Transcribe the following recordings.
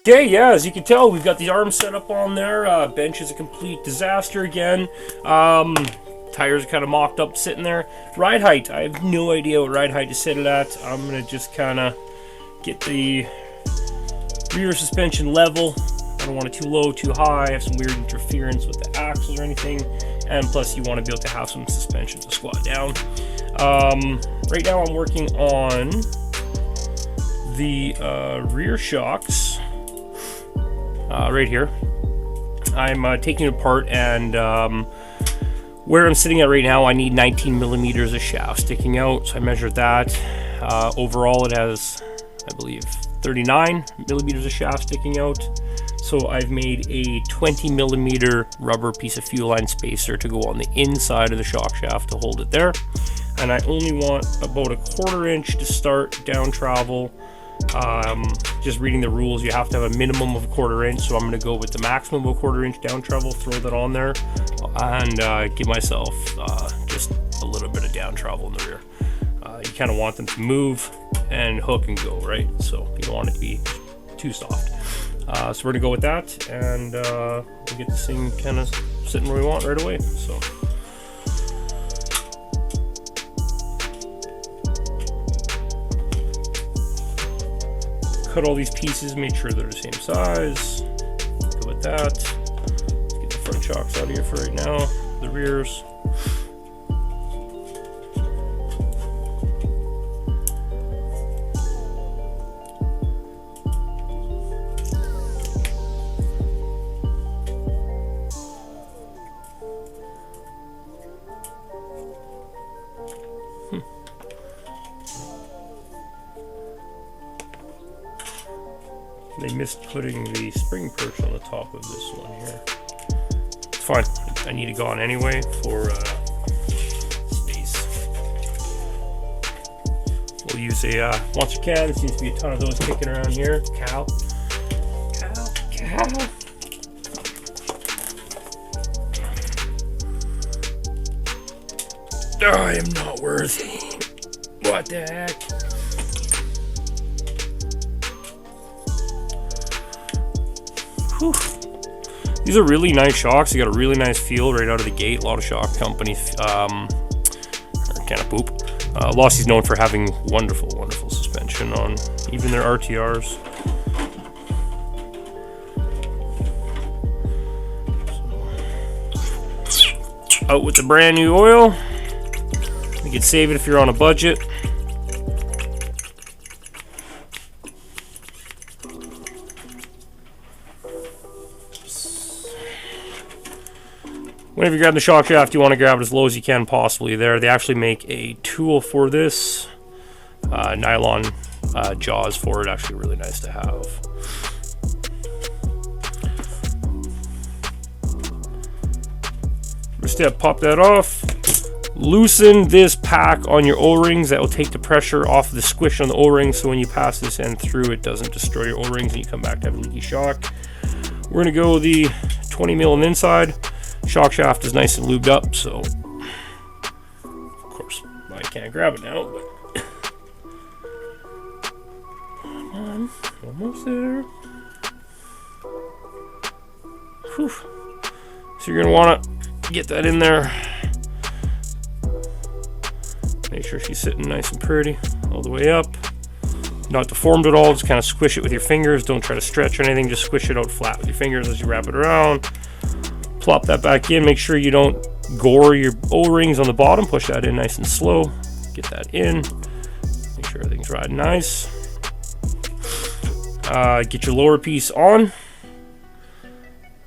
Okay, yeah, as you can tell, we've got the arms set up on there. Bench is a complete disaster again. Tires are kind of mocked up sitting there. Ride height, I have no idea what ride height to set it at. I'm going to just kind of get the rear suspension level. I don't want it too low, too high. I have some weird interference with the axles or anything. And plus, you want to be able to have some suspension to squat down. Right now, I'm working on the rear shocks. Right here. I'm taking it apart, and where I'm sitting at right now, I need 19 millimeters of shaft sticking out, so I measured that. Overall, it has, I believe, 39 millimeters of shaft sticking out. So I've made a 20 millimeter rubber piece of fuel line spacer to go on the inside of the shock shaft to hold it there. And I only want about a 1/4 inch to start down travel. Just reading the rules, you have to have a minimum of a 1/4 inch, so I'm going to go with the maximum of a 1/4 inch down travel, throw that on there, and give myself just a little bit of down travel in the rear. You kind of want them to move and hook and go, right? So you don't want it to be too soft. So we're going to go with that, and we'll get this thing kind of sitting where we want right away. So. Cut all these pieces, make sure they're the same size. Go with that. Let's get the front shocks out of here for right now. The rears. They missed putting the spring perch on the top of this one here. It's fine. I need it gone anyway for space. We'll use a once you can. There seems to be a ton of those kicking around here. Cow. I am not worthy. What the heck? Whew. These are really nice shocks. They got a really nice feel right out of the gate. A lot of shock companies kind of poop. Lossie's known for having wonderful suspension on even their RTRs. So, out with the brand new oil. You can save it if you're on a budget. Whenever you grab the shock shaft, you want to grab it as low as you can possibly there. They actually make a tool for this. Nylon jaws for it, actually really nice to have. First step, pop that off. Loosen this pack on your O-rings. That will take the pressure off the squish on the O-rings, so when you pass this end through, it doesn't destroy your O-rings and you come back to have a leaky shock. We're going to go the 20 mil on the inside. Shock shaft is nice and lubed up, so of course I can't grab it now, but come on, almost there. Whew. So you're gonna want to get that in there. Make sure she's sitting nice and pretty all the way up. Not deformed at all, just kind of squish it with your fingers. Don't try to stretch or anything, just squish it out flat with your fingers as you wrap it around. Plop that back in. Make sure you don't gore your O-rings on the bottom. Push that in nice and slow. Get that in. Make sure everything's riding nice. Get your lower piece on.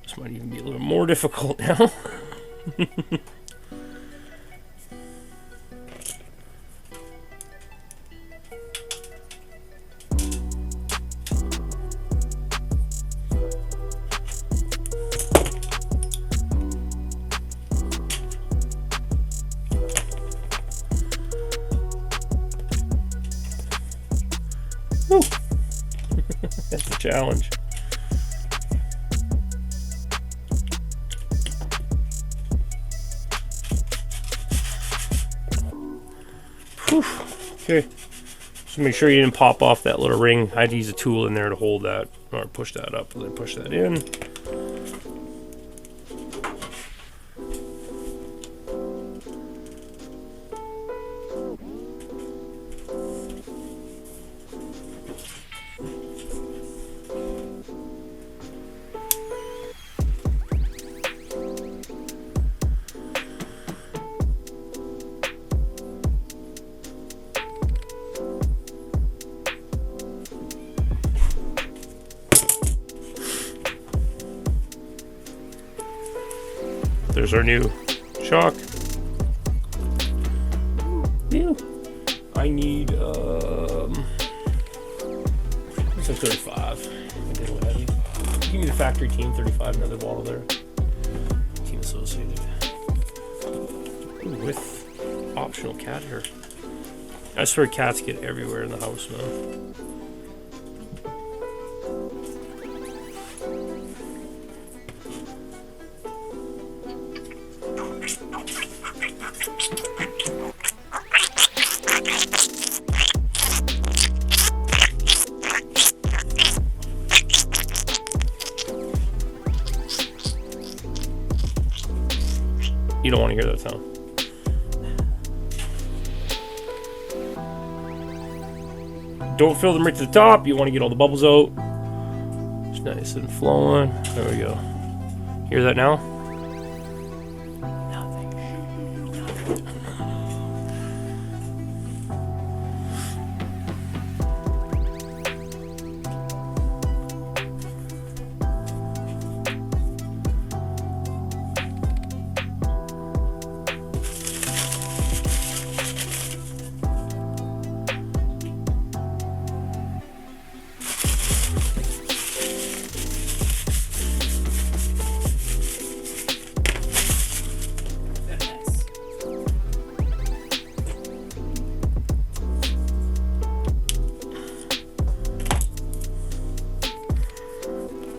This might even be a little more difficult now. That's a challenge. Whew. Okay, so make sure you didn't pop off that little ring. I'd use a tool in there to hold that or push that up, and then push that in. There's our new shock. Ew. I need it's a 35. A little heavy. Give me the factory team 35, another bottle there. Team associated. Ooh, with optional cat hair. I swear cats get everywhere in the house, man. You don't want to hear that sound. Don't fill them right to the top. You want to get all the bubbles out. It's nice and flowing. There we go. Hear that now?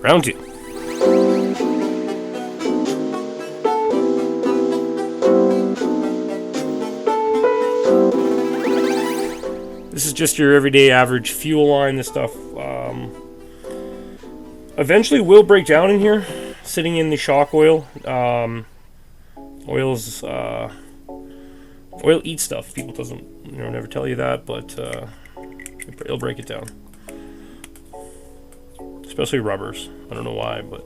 Round 2. This is just your everyday average fuel line. This stuff eventually will break down in here, sitting in the shock oil. Oil eats stuff. People never tell you that, but it'll break it down. Especially rubbers. I don't know why, but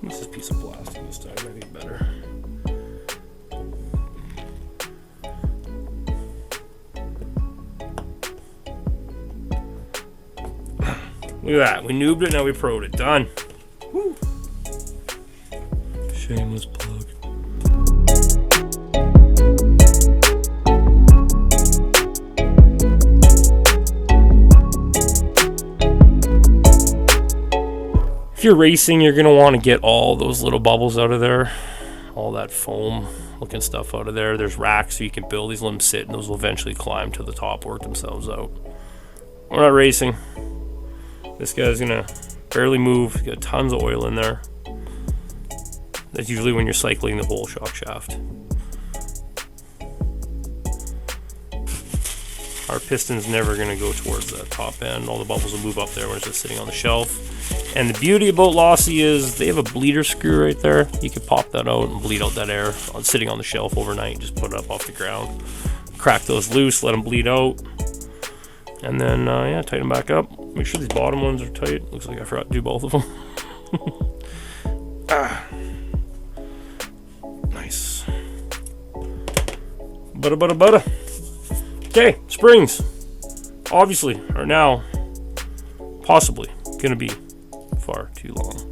use this piece of plastic this time. I think better. Look at that. We noobed it, now we pro'd it. Done. Woo. Shameless plug. If you're racing, you're going to want to get all those little bubbles out of there. All that foam looking stuff out of there. There's racks so you can build these, let them sit, and those will eventually climb to the top, work themselves out. We're not racing. This guy's going to barely move. He's got tons of oil in there. That's usually when you're cycling the whole shock shaft. Our piston's never going to go towards that top end. All the bubbles will move up there when it's just sitting on the shelf. And the beauty about Lossy is they have a bleeder screw right there. You can pop that out and bleed out that air sitting on the shelf overnight. Just put it up off the ground. Crack those loose, let them bleed out. And then, yeah, tighten them back up. Make sure these bottom ones are tight. Looks like I forgot to do both of them. Nice. Butter. Okay, springs. Obviously, are now possibly going to be far too long.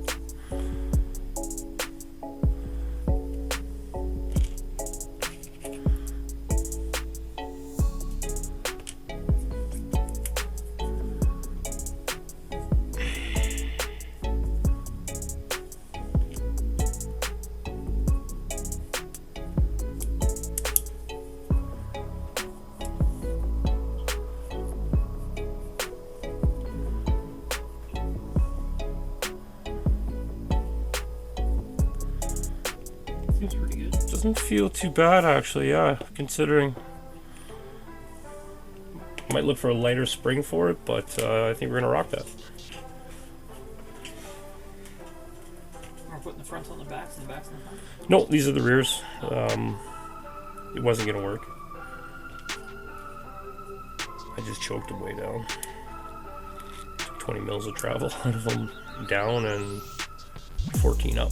Seems pretty good. Doesn't feel too bad actually, yeah, considering. Might look for a lighter spring for it, but I think we're gonna rock that. putting the fronts on the backs and the backs on the front? No, these are the rears. It wasn't going to work. I just choked them way down. 20 mils of travel out of them down and 14 up.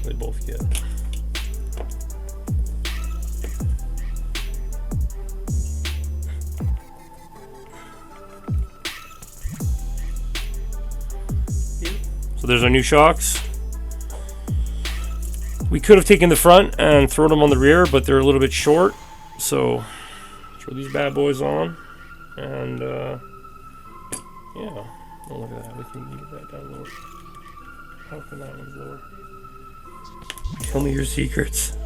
They both get. So there's our new shocks. We could have taken the front and thrown them on the rear, but they're a little bit short. So throw these bad boys on, and yeah. Oh, look at that. We can get that down lower. How come that one's lower? Tell me your secrets.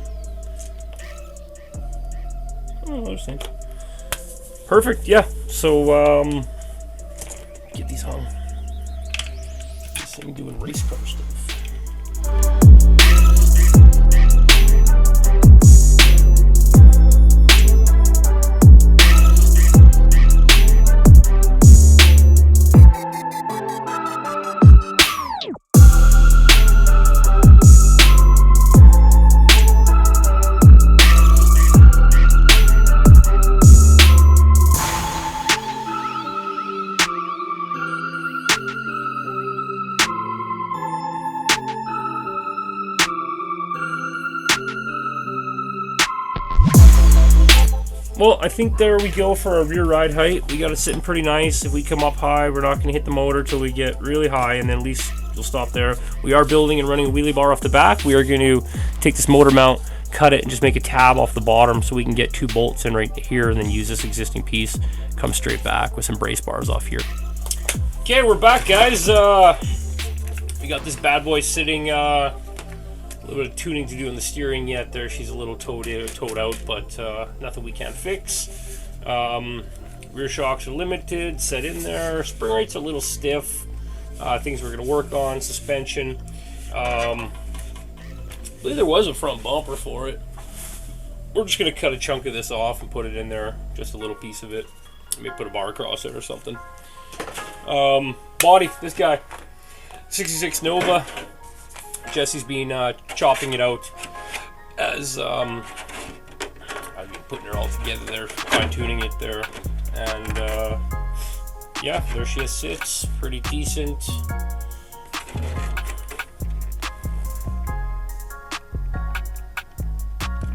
Oh, those things. Perfect. Yeah. So get these hung. This thing doing race car stuff. Well, I think there we go for our rear ride height. We got it sitting pretty nice. If we come up high, we're not going to hit the motor till we get really high, and then at least we'll stop there. We are building and running a wheelie bar off the back. We are going to take this motor mount, cut it, and just make a tab off the bottom so we can get 2 bolts in right here, and then use this existing piece, come straight back with some brace bars off here. Okay, we're back, guys. We got this bad boy sitting. A little bit of tuning to do on the steering yet. There, she's a little towed out, but nothing we can't fix. Rear shocks are limited, set in there. Spring rate's a little stiff. Things we're going to work on. Suspension. I believe there was a front bumper for it. We're just going to cut a chunk of this off and put it in there. Just a little piece of it. Maybe put a bar across it or something. Body, this guy. 66 Nova. Jesse's been chopping it out as I've been putting her all together there, fine-tuning it there, and yeah, there she sits, pretty decent.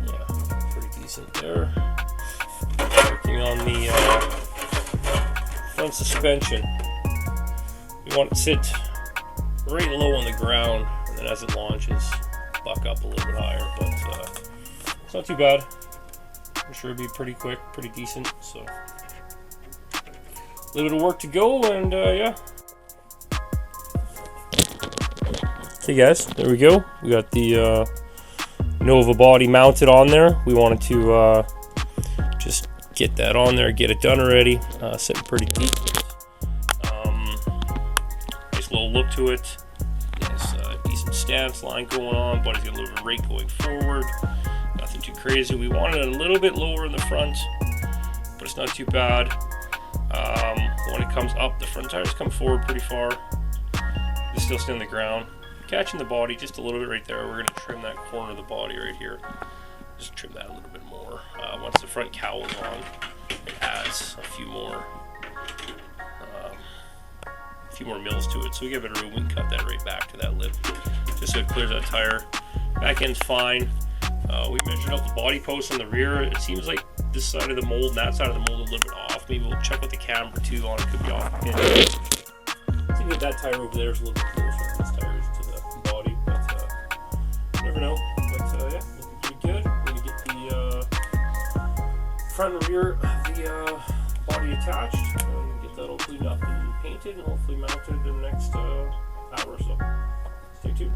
Yeah, pretty decent there. Working on the front suspension. We want it to sit right low on the ground. And as it launches, buck up a little bit higher, but it's not too bad. I'm sure it'll be pretty quick, pretty decent. So, a little bit of work to go, and yeah. Okay, guys, there we go. We got the Nova body mounted on there. We wanted to just get that on there, get it done already. Sitting pretty deep. Nice little look to it. Stance line going on, body's got a little bit of rate going forward, nothing too crazy. We wanted it a little bit lower in the front, but it's not too bad. When it comes up, the front tires come forward pretty far. They still stay on the ground, catching the body just a little bit right there. We're going to trim that corner of the body right here, just trim that a little bit more. Once the front cowl is on, it adds a few more mils to it, so we give it a room. We can cut that right back to that lip, just so it clears that tire. Back end's fine. We measured out the body post on the rear. It seems like this side of the mold and that side of the mold a little bit off. Maybe we'll check with the camera too on it. Could be off. Seems like that tire over there is a little bit closer than this tire is to the body, but you never know. But yeah, looking pretty good. We're gonna get the front and rear of the body attached. Get that all cleaned up and painted and hopefully mounted in the next hour or so. Stay tuned.